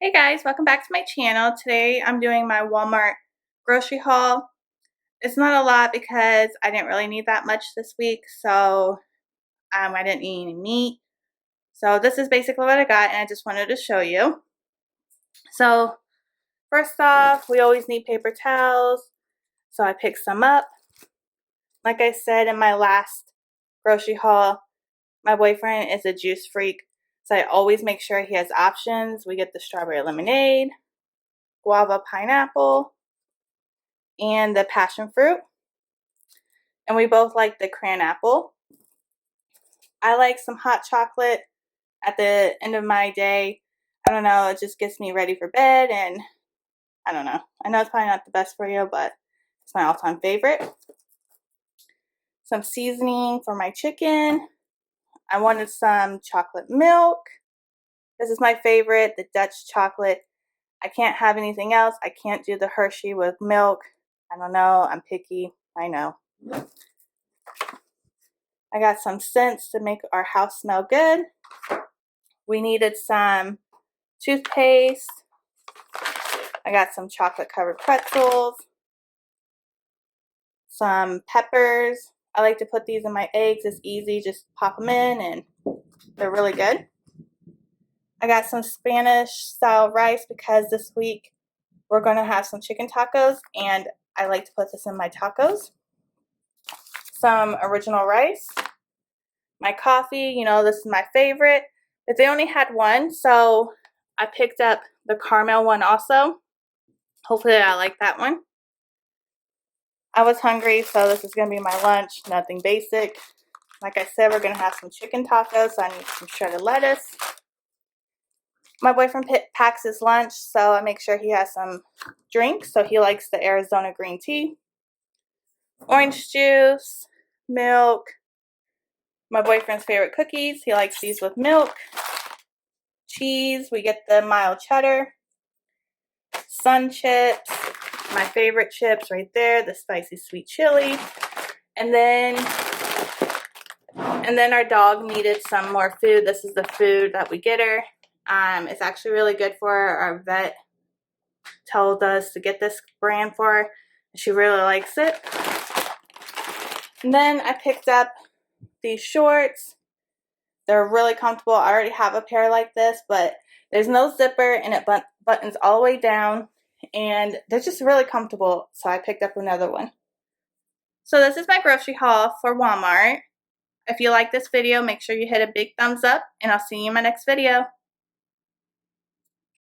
Hey guys, welcome back to my channel. Today I'm doing my Walmart grocery haul. It's not a lot because I didn't really need that much this week, so I didn't need any meat. So this is basically what I got, and I just wanted to show you. So first off, we always need paper towels, so I picked some up. Like I said in my last grocery haul, my boyfriend is a juice freak, so I always make sure he has options. We get the strawberry lemonade, guava pineapple, and the passion fruit. And we both like the cran apple. I like some hot chocolate at the end of my day. I don't know, it just gets me ready for bed, and I don't know. I know it's probably not the best for you, but it's my all-time favorite. Some seasoning for my chicken. I wanted some chocolate milk. This is my favorite, the Dutch chocolate. I can't have anything else. I can't do the Hershey with milk. I don't know, I'm picky, I know. I got some scents to make our house smell good. We needed some toothpaste. I got some chocolate covered pretzels. Some peppers. I like to put these in my eggs. It's easy, just pop them in and they're really good. I got some Spanish style rice because this week we're going to have some chicken tacos and I like to put this in my tacos. Some original rice. My coffee, you know, this is my favorite, but they only had one, so I picked up the caramel one also. Hopefully I like that one. I was hungry, so this is going to be my lunch, nothing basic. Like I said, we're going to have some chicken tacos, so I need some shredded lettuce. My boyfriend packs his lunch, so I make sure he has some drinks, so he likes the Arizona green tea. Orange juice, milk. My boyfriend's favorite cookies, he likes these with milk. Cheese, we get the mild cheddar. Sun chips, my favorite chips right there, the spicy sweet chili. And then our dog needed some more food. This is the food that we get her. It's actually really good for her. Our vet told us to get this brand for her. She really likes it. And then I picked up these shorts. They're really comfortable. I already have a pair like this, but there's no zipper and it buttons all the way down. And they're just really comfortable, so I picked up another one. So this is my grocery haul for Walmart. If you like this video, make sure you hit a big thumbs up, and I'll see you in my next video.